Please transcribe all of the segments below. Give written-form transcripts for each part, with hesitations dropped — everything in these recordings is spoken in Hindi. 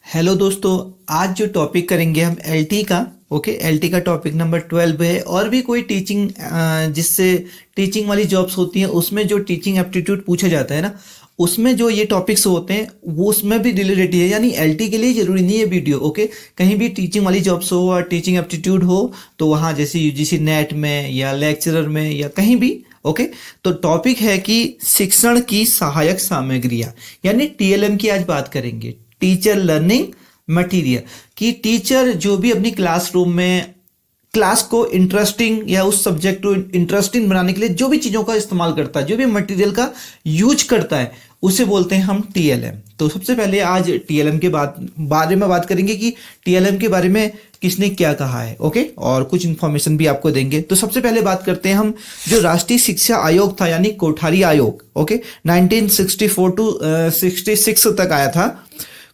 हेलो दोस्तों। आज जो टॉपिक करेंगे हम एलटी का। ओके, एलटी का टॉपिक नंबर 12 है। और भी कोई टीचिंग जिससे टीचिंग वाली जॉब्स होती हैं उसमें जो टीचिंग एप्टीट्यूड पूछा जाता है ना, उसमें जो ये टॉपिक्स होते हैं वो उसमें भी रिलेटेड है। यानी एलटी के लिए ज़रूरी नहीं है वीडियो। ओके, कहीं भी टीचिंग वाली जॉब्स हो और टीचिंग एप्टीट्यूड हो तो वहाँ जैसे यूजीसी नेट में या लेक्चरर में या कहीं भी। ओके, तो टॉपिक है कि शिक्षण की सहायक सामग्रियाँ, यानी टीएलएम की आज बात करेंगे। टीचर लर्निंग मटेरियल कि टीचर जो भी अपनी क्लासरूम में क्लास को इंटरेस्टिंग या उस सब्जेक्ट को इंटरेस्टिंग बनाने के लिए जो भी चीज़ों का इस्तेमाल करता है, जो भी मटेरियल का यूज करता है, उसे बोलते हैं हम टीएलएम। तो सबसे पहले आज टीएलएम के बारे में बात करेंगे कि टीएलएम के बारे में किसने क्या कहा है। ओके, और कुछ इन्फॉर्मेशन भी आपको देंगे। तो सबसे पहले बात करते हैं हम जो राष्ट्रीय शिक्षा आयोग था, यानी कोठारी आयोग। ओके, 1964 टू 66 तक आया था।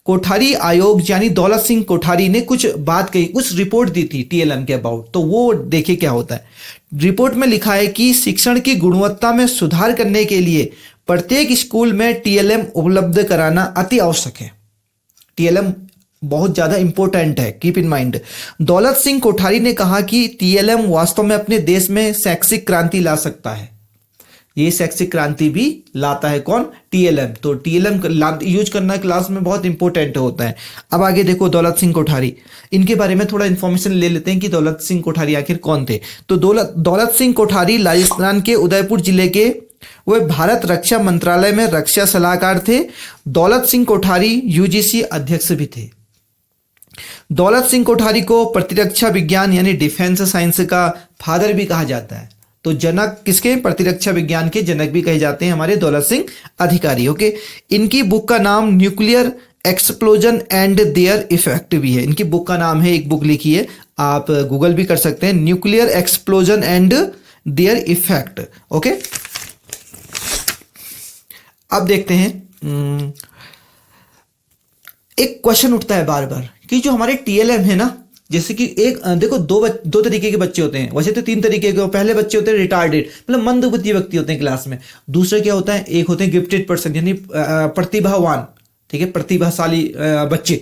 कोठारी आयोग यानी दौलत सिंह कोठारी ने कुछ बात कही, कुछ रिपोर्ट दी थी टीएलएम के अबाउट। तो वो देखिए क्या होता है। रिपोर्ट में लिखा है कि शिक्षण की गुणवत्ता में सुधार करने के लिए प्रत्येक स्कूल में टीएलएम उपलब्ध कराना अति आवश्यक है। टीएलएम बहुत ज्यादा इंपॉर्टेंट है, keep in mind. Daulat Singh Kothari ने कहा कि टीएलएम वास्तव में अपने देश में शैक्षिक क्रांति ला सकता है। ये शैक्षिक क्रांति भी लाता है कौन? टीएलएम। तो टीएलएम यूज करना क्लास में बहुत इंपॉर्टेंट होता है। अब आगे देखो दौलत सिंह कोठारी, इनके बारे में थोड़ा इंफॉर्मेशन ले लेते हैं कि दौलत सिंह कोठारी आखिर कौन थे। तो दौलत सिंह कोठारी राजस्थान के उदयपुर जिले के वे भारत रक्षा मंत्रालय में रक्षा सलाहकार थे। दौलत सिंह कोठारी यूजीसी अध्यक्ष भी थे। दौलत सिंह कोठारी को प्रतिरक्षा विज्ञान यानी डिफेंस साइंस का फादर भी कहा जाता है। तो जनक किसके? प्रतिरक्षा विज्ञान के जनक भी कहे जाते हैं हमारे दौलत सिंह अधिकारी। ओके, इनकी बुक का नाम nuclear explosion and their effect भी है। इनकी बुक का नाम है, एक बुक लिखी है, आप गूगल भी कर सकते हैं, nuclear explosion and their effect. Okay, अब देखते हैं एक क्वेश्चन उठता है बार बार कि जो हमारे टीएलएम है ना, जैसे कि एक देखो दो तरीके के बच्चे होते हैं, वैसे तो तीन तरीके के। पहले बच्चे होते हैं रिटार्डेड, मतलब मंदबुद्धि व्यक्ति होते हैं क्लास में। दूसरा क्या होता है, एक होते हैं गिफ्टेड पर्सन यानी प्रतिभावान, ठीक है, प्रतिभाशाली बच्चे।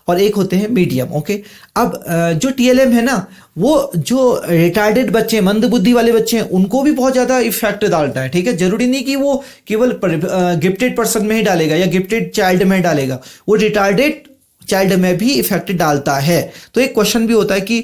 और एक होते हैं मीडियम। ओके, अब जो टीएलएम है ना, वो जो रिटार्डेड बच्चे, मंदबुद्धि वाले बच्चे हैं, उनको भी बहुत ज्यादा इफेक्ट डालता है। ठीक है, जरूरी नहीं कि वो केवल गिफ्टेड पर्सन में ही डालेगा या गिफ्टेड चाइल्ड में डालेगा, वो रिटार्डेड चाइल्ड में भी इफेक्ट डालता है। तो एक क्वेश्चन भी होता है कि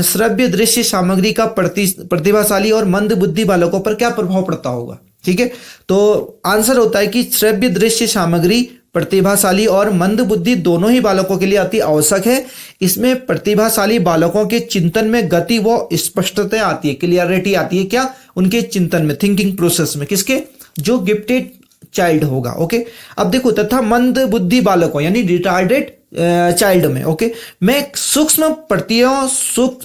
श्रव्य दृश्य सामग्री का प्रतिभाशाली और मंद बुद्धि बालकों पर क्या प्रभाव पड़ता होगा। ठीक है, तो आंसर होता है कि श्रव्य दृश्य सामग्री प्रतिभाशाली और मंद बुद्धि दोनों ही बालकों के लिए अति आवश्यक है। इसमें प्रतिभाशाली बालकों के चिंतन में गति व स्पष्टता आती है, क्लियरिटी आती है। क्या? उनके चिंतन में, थिंकिंग प्रोसेस में। किसके? जो गिफ्टेड चाइल्ड होगा। ओके, अब देखो, तथा मंद बुद्धि बालकों यानी रिटार्डेड चाइल्ड में, ओके, में सूक्ष्म प्रत्ययों,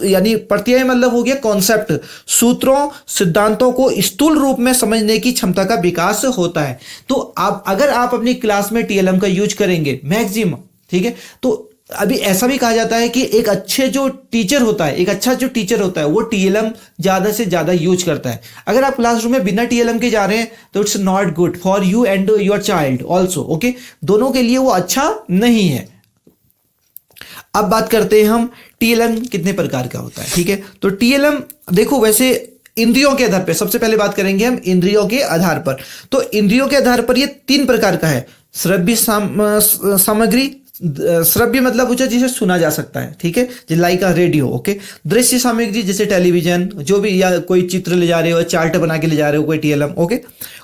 यानी प्रत्यय मतलब हो गया कॉन्सेप्ट, सूत्रों, सिद्धांतों को स्थूल रूप में समझने की क्षमता का विकास होता है। तो अगर आप अपनी क्लास में टीएलएम का यूज करेंगे मैक्सिमम, ठीक है, तो अभी ऐसा भी कहा जाता है कि एक अच्छे जो टीचर होता है, एक अच्छा जो टीचर होता है, वो टीएलएम ज्यादा से ज्यादा यूज करता है। अगर आप क्लासरूम में बिना टीएलएम के जा रहे हैं तो it's not good for you and your child also. Okay, दोनों के लिए वो अच्छा नहीं है। अब बात करते हैं हम टीएलएम कितने प्रकार का होता है। ठीक है, तो टीएलएम देखो, वैसे इंद्रियों के आधार पर सबसे पहले बात करेंगे हम इंद्रियों के आधार पर। तो इंद्रियों के आधार पर ये तीन प्रकार का है। श्रव्य सामग्री, श्रव्य मतलब कुछ जिसे सुना जा सकता है, ठीक है, जैसे लाइक रेडियो। ओके, दृश्य सामग्री जैसे टेलीविजन, जो भी, या कोई चित्र ले जा रहे हो, चार्ट बना के ले जा रहे हो, कोई टीएलएम। ओके,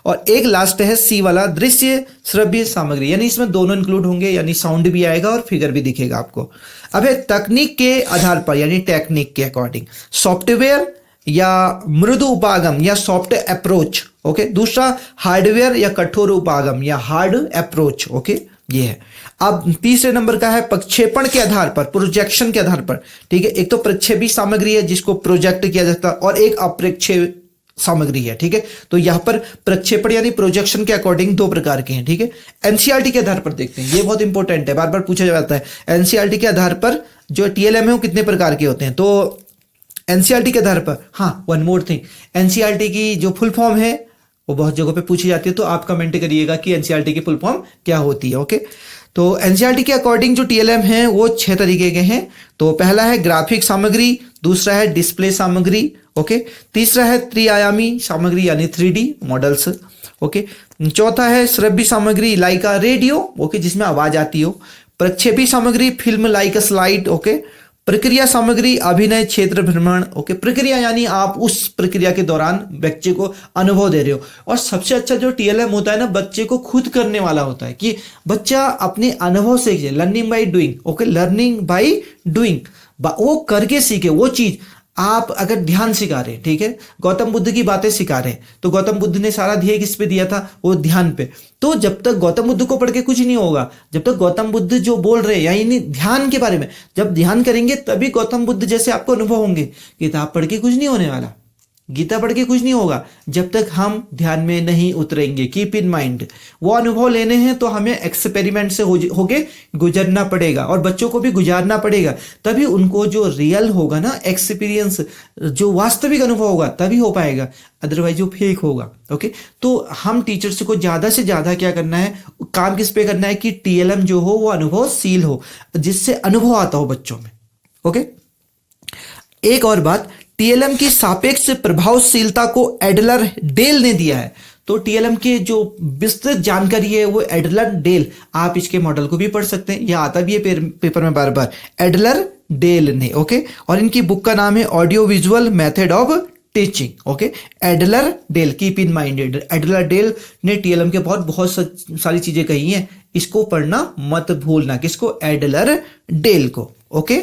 और एक लास्ट है सी वाला, दृश्य श्रव्य सामग्री, यानी इसमें दोनों इंक्लूड होंगे, यानी साउंड भी आएगा और फिगर भी दिखेगा आपको। अब तकनीक के आधार पर, यानी टेक्निक के अकॉर्डिंग, सॉफ्टवेयर या मृदु उपागम या सॉफ्ट अप्रोच। ओके, दूसरा हार्डवेयर या कठोर उपागम या हार्ड अप्रोच। ओके, ये है। अब तीसरे नंबर का है प्रक्षेपण के आधार पर, प्रोजेक्शन के आधार पर। ठीक है, एक तो प्रक्षेपी सामग्री है जिसको प्रोजेक्ट किया जाता है, और एक अप्रक्षेप सामग्री है। ठीक है, तो यहां पर प्रक्षेपण यानी प्रोजेक्शन के अकॉर्डिंग दो प्रकार के हैं। ठीक है, एनसीईआरटी के आधार पर देखते हैं, ये बहुत इंपॉर्टेंट है, बार बार पूछा जाता है। एनसीईआरटी के आधार पर जो टीएलएम है वो कितने प्रकार के होते हैं। तो एनसीईआरटी के आधार पर, हाँ, वन मोर थिंग, एनसीईआरटी की जो फुल फॉर्म है वो बहुत जगहों पे पूछी जाती है, तो आप कमेंट करिएगा कि एनसीईआरटी की फुल फॉर्म क्या होती है। ओके, तो एनसीईआरटी के अकॉर्डिंग जो टीएलएम है वो 6 तरीके के हैं। तो पहला है ग्राफिक सामग्री, दूसरा है डिस्प्ले सामग्री, ओके, तीसरा है त्रिआयामी सामग्री यानी 3D मॉडल्स, ओके, चौथा है श्रव्य सामग्री लाइक अ रेडियो, ओके, जिसमें आवाज आती हो, प्रक्षेपी सामग्री फिल्म लाइक अ स्लाइड, ओके, प्रक्रिया सामग्री अभिनय क्षेत्र भ्रमण, ओके, प्रक्रिया यानी आप उस प्रक्रिया के दौरान बच्चे को अनुभव दे रहे हो। और सबसे अच्छा जो टीएलएम होता है ना, बच्चे को खुद करने वाला होता है कि बच्चा अपने अनुभव से, learning by doing, okay, learning by doing, वो करके सीखे वो चीज। आप अगर ध्यान सिखा रहे हैं, ठीक है, गौतम बुद्ध की बातें सिखा रहे हैं, तो गौतम बुद्ध ने सारा ध्येय किस पे दिया था, वो ध्यान पे। तो जब तक गौतम बुद्ध को पढ़ के कुछ नहीं होगा, जब तक गौतम बुद्ध जो बोल रहे हैं यानी ध्यान के बारे में, जब ध्यान करेंगे तभी गौतम बुद्ध जैसे आपको अनुभव होंगे। किताब पढ़ के कुछ नहीं होने वाला, गीता पढ़ के कुछ नहीं होगा जब तक हम ध्यान में नहीं उतरेंगे। कीप इन माइंड, वो अनुभव लेने हैं तो हमें एक्सपेरिमेंट से होके गुजरना पड़ेगा और बच्चों को भी गुजारना पड़ेगा, तभी उनको जो रियल होगा ना एक्सपीरियंस, जो वास्तविक अनुभव होगा तभी हो पाएगा, अदरवाइज वो फेक होगा। ओके, तो हम टीचर्स को ज्यादा से ज्यादा क्या करना है, काम किस पे करना है कि टीएलएम जो हो वो अनुभवशील हो, जिससे अनुभव आता हो बच्चों में। ओके, एक और बात, टीएलएम की सापेक्ष प्रभावशीलता को एडलर डेल ने दिया है। तो टीएलएम के जो विस्तृत जानकारी है वो एडलर डेल, आप इसके मॉडल को भी पढ़ सकते हैं, यह आता भी है पेपर में बार बार, एडलर डेल ने। ओके, और इनकी बुक का नाम है audio visual method of teaching. Okay, Edgar Dale, keep in mind, Edgar Dale ने टीएलएम के बहुत सारी चीजें कही हैं, इसको पढ़ना मत भूलना, किसको, एडलर डेल को। ओके,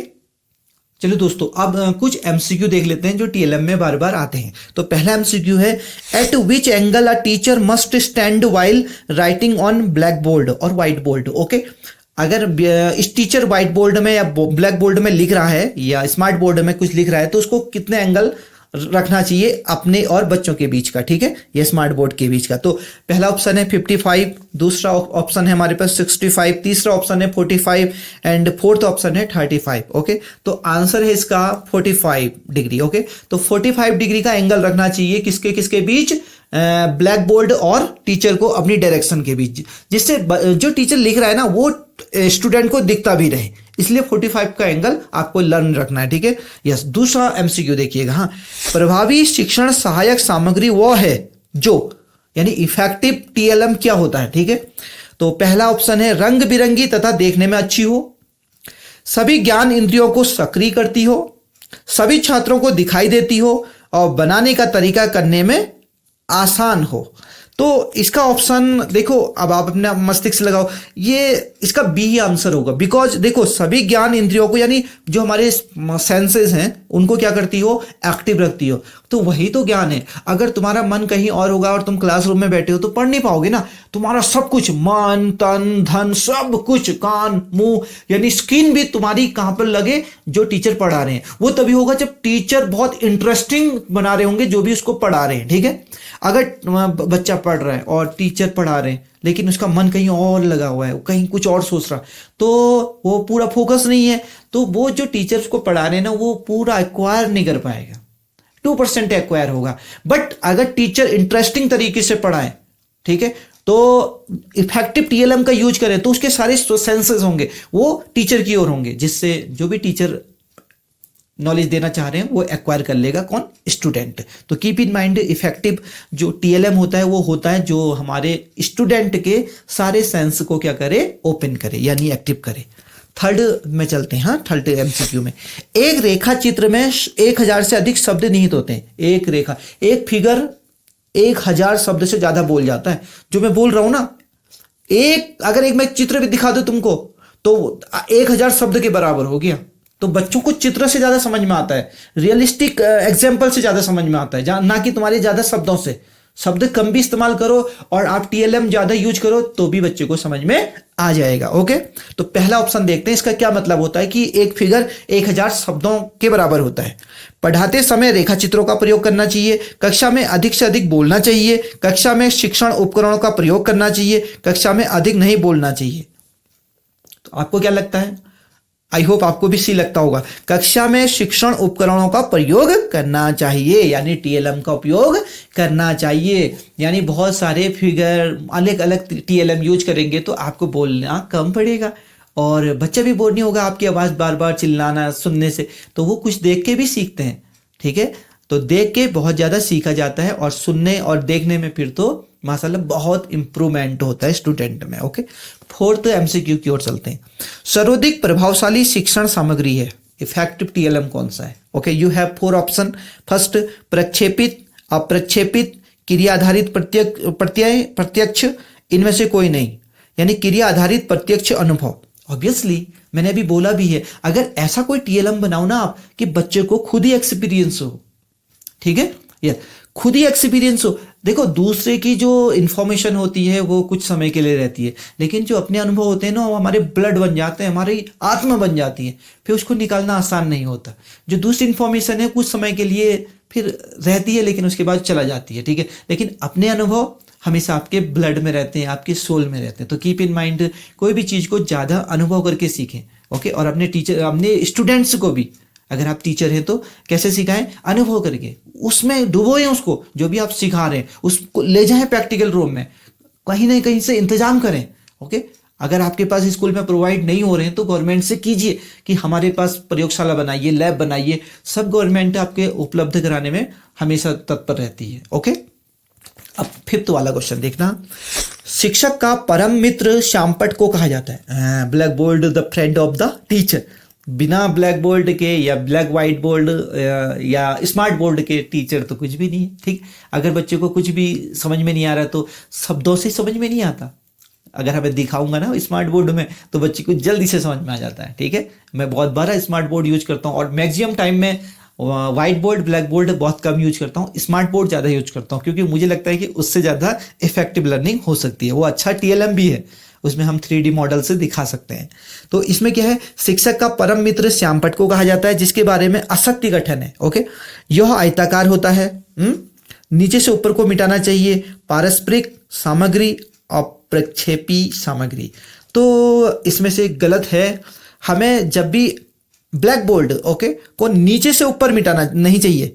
चलो दोस्तों, अब कुछ एमसीक्यू देख लेते हैं जो टीएलएम में बार बार आते हैं। तो पहला एमसीक्यू है, eight which angle a teacher must stand while writing on black board और व्हाइट बोर्ड। ओके, अगर इस टीचर व्हाइट बोर्ड में या ब्लैक बोर्ड में लिख रहा है या स्मार्ट बोर्ड में कुछ लिख रहा है तो उसको कितने एंगल रखना चाहिए अपने और बच्चों के बीच का, ठीक है, ये स्मार्ट बोर्ड के बीच का। तो पहला ऑप्शन है 55, दूसरा ऑप्शन है हमारे पास 65, तीसरा ऑप्शन है 45 एंड फोर्थ ऑप्शन है 35। ओके, तो आंसर है इसका 45 डिग्री। ओके, तो 45 डिग्री का एंगल रखना चाहिए किसके किसके बीच, ब्लैक बोर्ड और टीचर को अपनी डायरेक्शन के बीच, जिससे जो टीचर लिख रहा है ना वो स्टूडेंट को दिखता भी रहे, इसलिए 45 का एंगल आपको लर्न रखना है, ठीक है। यस, दूसरा एमसीक्यू देखिएगा, हाँ, प्रभावी शिक्षण सहायक सामग्री वो है जो, यानी इफेक्टिव टीएलएम क्या होता है, ठीक है। तो पहला ऑप्शन है रंग बिरंगी तथा देखने में अच्छी हो, सभी ज्ञान इंद्रियों को सक्रिय करती हो, सभी छात्रों को दिखाई देती हो और बनाने का तरीका करने में आसान हो। तो इसका ऑप्शन देखो, अब आप अपना मस्तिष्क लगाओ, ये इसका बी ही आंसर होगा, बिकॉज देखो सभी ज्ञान इंद्रियों को यानी जो हमारे सेंसेस हैं उनको क्या करती हो, एक्टिव रखती हो, तो वही तो ज्ञान है। अगर तुम्हारा मन कहीं और होगा और तुम क्लासरूम में बैठे हो तो पढ़ नहीं पाओगे ना, तुम्हारा सब कुछ, मन तन धन सब कुछ, कान मुंह यानी स्किन भी तुम्हारी कहां पर लगे, जो टीचर पढ़ा रहे हैं, वो तभी होगा जब टीचर बहुत इंटरेस्टिंग बना रहे होंगे जो भी उसको पढ़ा रहे हैं, ठीक है। अगर बच्चा पढ़ रहा है और टीचर पढ़ा रहे हैं लेकिन उसका मन कहीं और लगा हुआ है, कहीं कुछ और सोच रहा, तो वो पूरा फोकस नहीं है, तो वो जो टीचर्स को पढ़ा रहे हैं ना वो पूरा एक्वायर नहीं कर पाएगा, 2% एक्वायर होगा। बट अगर टीचर इंटरेस्टिंग तरीके से पढ़ाए, ठीक है, तो इफेक्टिव टीएलएम का यूज करें तो उसके सारे सेंसेस होंगे वो टीचर की ओर होंगे, जिससे जो भी टीचर नॉलेज देना चाह रहे हैं वो एक्वायर कर लेगा, कौन, स्टूडेंट। तो कीप इन माइंड, इफेक्टिव जो टीएलएम होता है वो होता है जो हमारे स्टूडेंट के सारे सेंस को क्या करे, ओपन करे यानी एक्टिव करे। थर्ड में चलते हैं, हाँ, थर्ड एमसीक्यू में, एक रेखा चित्र में 1000 से अधिक शब्द निहित होते हैं। एक रेखा, एक फिगर 1000 शब्द से ज्यादा बोल जाता है, जो मैं बोल रहा हूं ना, अगर एक मैं चित्र भी दिखा दूं तुमको तो 1000 शब्द के बराबर हो गया। तो बच्चों को चित्र से ज्यादा समझ में आता है, रियलिस्टिक एग्जाम्पल से ज्यादा समझ में आता है, ना कि तुम्हारे ज्यादा शब्दों से। शब्द कम भी इस्तेमाल करो और आप टीएलएम ज्यादा यूज करो तो भी बच्चे को समझ में आ जाएगा। ओके, तो पहला ऑप्शन देखते हैं, इसका क्या मतलब होता है कि एक फिगर 1000 शब्दों के बराबर होता है। पढ़ाते समय रेखा चित्रों का प्रयोग करना चाहिए, कक्षा में अधिक से अधिक बोलना चाहिए, कक्षा में शिक्षण उपकरणों का प्रयोग करना चाहिए, कक्षा में अधिक नहीं बोलना चाहिए। तो आपको क्या लगता है, आई होप आपको भी सी लगता होगा। कक्षा में शिक्षण उपकरणों का प्रयोग करना चाहिए, यानी टीएलएम का उपयोग करना चाहिए। यानी बहुत सारे फिगर अलग अलग टीएलएम यूज करेंगे तो आपको बोलना कम पड़ेगा और बच्चा भी बोर नहीं होगा आपकी आवाज़ बार बार चिल्लाना सुनने से, तो वो कुछ देख के भी सीखते हैं। ठीक है, तो देख के बहुत ज़्यादा सीखा जाता है और सुनने और देखने में फिर तो माशाल्लाह बहुत इंप्रूवमेंट होता है स्टूडेंट में। ओके, फोर्थ एमसीक्यू की ओर चलते हैं। सर्वाधिक प्रभावशाली शिक्षण सामग्री है, इफेक्टिव टीएलएम कौन सा है? Okay, you have 4 option. First, प्रक्षेपित, अप्रक्षेपित, क्रिया आधारित प्रत्यक्ष, इनमें से कोई नहीं, यानी क्रिया आधारित प्रत्यक्ष अनुभव। ऑब्वियसली मैंने अभी बोला भी है, अगर ऐसा कोई टीएलएम बनाओ ना आप कि बच्चे को खुद ही एक्सपीरियंस हो। ठीक है, ये खुद ही एक्सपीरियंस हो। देखो, दूसरे की जो इंफॉर्मेशन होती है वो कुछ समय के लिए रहती है, लेकिन जो अपने अनुभव होते हैं ना वो हमारे ब्लड बन जाते हैं, हमारी आत्मा बन जाती है, फिर उसको निकालना आसान नहीं होता। जो दूसरी इंफॉर्मेशन है कुछ समय के लिए फिर रहती है लेकिन उसके बाद चला जाती है। ठीक है, लेकिन अपने अनुभव हमेशा आपके ब्लड में रहते हैं, आपके सोल में रहते हैं। तो कीप इन माइंड, कोई भी चीज़ को ज़्यादा अनुभव करके सीखें। ओके, और अपने स्टूडेंट्स को भी, अगर आप टीचर हैं तो कैसे सिखाएं? अनुभव करके, उसमें डुबोएं उसको, जो भी आप सिखा रहे हैं उसको ले जाएं प्रैक्टिकल रूम में, कहीं ना कहीं से इंतजाम करें। ओके, अगर आपके पास स्कूल में प्रोवाइड नहीं हो रहे हैं तो गवर्नमेंट से कीजिए कि हमारे पास प्रयोगशाला बनाइए, लैब बनाइए। सब गवर्नमेंट आपके उपलब्ध कराने में हमेशा तत्पर रहती है। ओके, अब 5th वाला क्वेश्चन देखना। शिक्षक का परम मित्र श्यामपट्ट को कहा जाता है। Black board the friend of the teacher. बिना ब्लैक बोर्ड के या ब्लैक वाइट बोर्ड या स्मार्ट बोर्ड के टीचर तो कुछ भी नहीं है। ठीक, अगर बच्चे को कुछ भी समझ में नहीं आ रहा तो शब्दों से समझ में नहीं आता। अगर हमें दिखाऊंगा ना स्मार्ट बोर्ड में तो बच्चे को जल्दी से समझ में आ जाता है। ठीक है, मैं बहुत बार स्मार्ट बोर्ड यूज करता हूँ और मैक्सिमम टाइम में वाइट बोर्ड ब्लैक बोर्ड बहुत कम यूज करता हूँ, स्मार्ट बोर्ड ज़्यादा यूज करता हूँ, क्योंकि मुझे लगता है कि उससे ज़्यादा इफेक्टिव लर्निंग हो सकती है। वो अच्छा टीएलएम भी है, उसमें हम 3D मॉडल से दिखा सकते हैं। तो इसमें क्या है, शिक्षक का परम मित्र श्यामपट्ट को कहा जाता है, जिसके बारे में असत्य गठन है। ओके, यह आयताकार होता है, नीचे से ऊपर को मिटाना चाहिए, पारस्परिक सामग्री, अप्रक्षेपी सामग्री। तो इसमें से गलत है, हमें जब भी ब्लैक बोर्ड ओके को नीचे से ऊपर मिटाना नहीं चाहिए,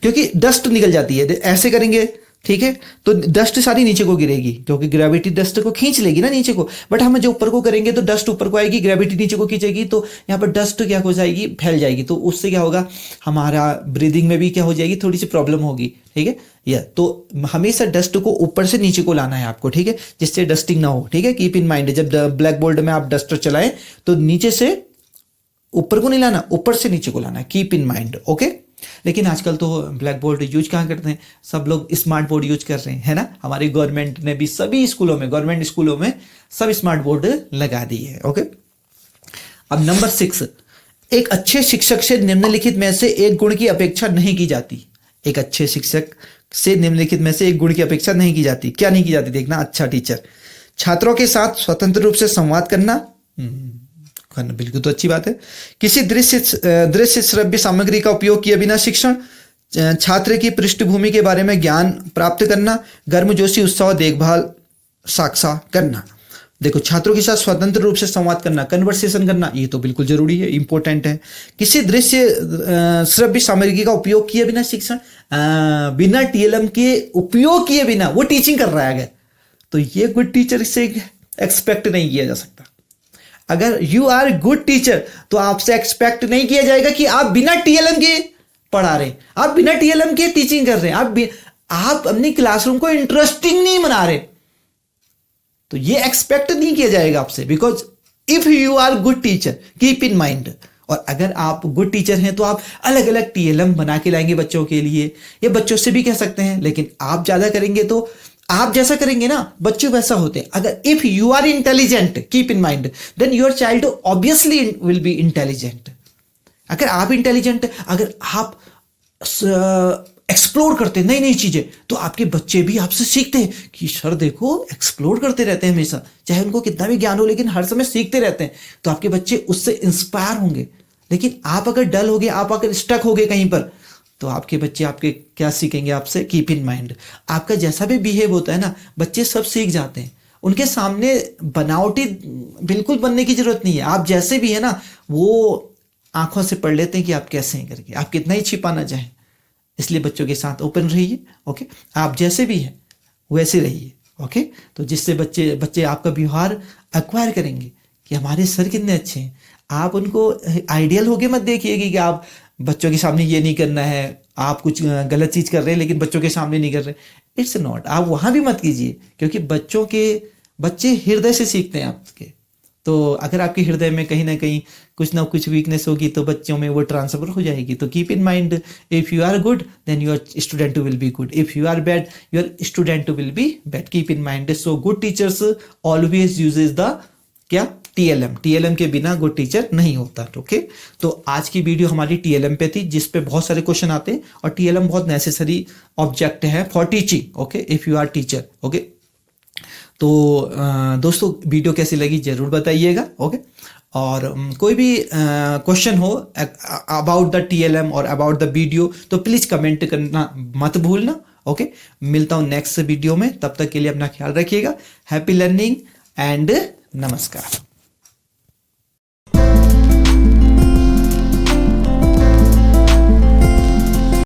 क्योंकि डस्ट निकल जाती है। ऐसे करेंगे, ठीक है, तो डस्ट सारी नीचे को गिरेगी, क्योंकि ग्रेविटी डस्ट को खींच लेगी ना नीचे को। बट हम जो ऊपर को करेंगे तो डस्ट ऊपर को आएगी, ग्रेविटी नीचे को खींचेगी, तो यहाँ पर डस्ट क्या हो जाएगी, फैल जाएगी। तो उससे क्या होगा, हमारा ब्रीदिंग में भी क्या हो जाएगी, थोड़ी सी प्रॉब्लम होगी। ठीक है, या तो हमेशा डस्ट को ऊपर से नीचे को लाना है आपको। ठीक है, जिससे डस्टिंग ना हो। ठीक है, कीप इन माइंड, जब ब्लैक बोर्ड में आप डस्टर चलाएं तो नीचे से ऊपर को नहीं लाना, ऊपर से नीचे को लाना है। Keep in mind. ओके, लेकिन आजकल तो ब्लैक बोर्ड यूज कहाँ करते हैं, सब लोग स्मार्ट बोर्ड यूज कर रहे हैं, है ना। हमारी गवर्नमेंट ने भी सभी स्कूलों में, गवर्नमेंट स्कूलों में सब स्मार्ट बोर्ड लगा दी है। ओके, अब नंबर 6, एक अच्छे शिक्षक से निम्नलिखित में से एक गुण की अपेक्षा नहीं की जाती। एक अच्छे शिक्षक से निम्नलिखित में से एक गुण की अपेक्षा नहीं की जाती। क्या नहीं की जाती, देखना। अच्छा टीचर, छात्रों के साथ स्वतंत्र रूप से संवाद करना, बिल्कुल तो अच्छी बात है। किसी दृश्य श्रव्य सामग्री का उपयोग किए बिना शिक्षण, छात्र की पृष्ठभूमि के बारे में ज्ञान प्राप्त करना, गर्मजोशी उत्साह देखभाल साक्षा करना। देखो, छात्रों के साथ स्वतंत्र रूप से संवाद करना, कन्वर्सेशन करना, ये तो बिल्कुल जरूरी है, इंपॉर्टेंट है। किसी दृश्य श्रव्य सामग्री का उपयोग किए बिना शिक्षण, बिना टीएलएम के उपयोग किए बिना वो टीचिंग कर रहा है, तो ये गुड टीचर से एक्सपेक्ट नहीं किया जा सकता। अगर यू आर गुड टीचर तो आपसे एक्सपेक्ट नहीं किया जाएगा कि आप बिना टीएलएम के पढ़ा रहे, आप बिना टीएलएम के टीचिंग कर रहे हैं, आप अपनी क्लासरूम को इंटरेस्टिंग नहीं बना रहे, तो ये एक्सपेक्ट नहीं किया जाएगा आपसे। Because if you are good teacher, keep in mind. और अगर आप गुड टीचर हैं तो आप अलग अलग टीएलएम बना के लाएंगे बच्चों के लिए, या बच्चों से भी कह सकते हैं, लेकिन आप ज्यादा करेंगे तो आप जैसा करेंगे ना बच्चे वैसा होते हैं। अगर if you are intelligent, keep in mind, then your child obviously will be intelligent. अगर आप इंटेलिजेंट, अगर आप एक्सप्लोर करते हैं नई नई चीजें, तो आपके बच्चे भी आपसे सीखते हैं कि सर देखो एक्सप्लोर करते रहते हैं हमेशा, चाहे उनको कितना भी ज्ञान हो लेकिन हर समय सीखते रहते हैं, तो आपके बच्चे उससे इंस्पायर होंगे। लेकिन आप अगर डल हो गए, आप अगर स्टक हो गए कहीं पर, तो आपके बच्चे आपके क्या सीखेंगे आपसे। कीप इन माइंड, आपका जैसा भी बिहेव होता है ना, बच्चे सब सीख जाते हैं। उनके सामने बनावटी बिल्कुल बनने की जरूरत नहीं है। आप जैसे भी है ना, वो आंखों से पढ़ लेते हैं कि आप कैसे हैं करके, आप कितना ही छिपाना चाहें। इसलिए बच्चों के साथ ओपन रहिए, ओके। आप जैसे भी हैं वैसे रहिए, ओके। तो जिससे बच्चे आपका व्यवहार एक्वायर करेंगे कि हमारे सर कितने अच्छे हैं। आप उनको आइडियल होके मत देखिए कि आप बच्चों के सामने ये नहीं करना है, आप कुछ गलत चीज कर रहे हैं लेकिन बच्चों के सामने नहीं कर रहे। इट्स नॉट, आप वहां भी मत कीजिए, क्योंकि बच्चे हृदय से सीखते हैं आपके। तो अगर आपके हृदय में कहीं ना कहीं कुछ ना कुछ वीकनेस होगी तो बच्चों में वो ट्रांसफर हो जाएगी। तो keep in mind, if you are good then your student will be good, if you are bad your student will be bad, keep in mind. So good teachers always uses the क्या, टीएलएम के बिना गुड टीचर नहीं होता, ओके। तो आज की वीडियो हमारी टीएलएम पे थी, जिस पे बहुत सारे क्वेश्चन आते हैं और टीएलएम बहुत नेसेसरी ऑब्जेक्ट है for teaching, okay, if you are teacher, okay. तो दोस्तों वीडियो कैसी लगी जरूर बताइएगा, ओके। और कोई भी क्वेश्चन हो अबाउट द टीएलएम और अबाउट द वीडियो तो प्लीज कमेंट करना मत भूलना, ओके। मिलता हूं नेक्स्ट वीडियो में, तब तक के लिए अपना ख्याल रखिएगा। हैप्पी लर्निंग एंड नमस्कार।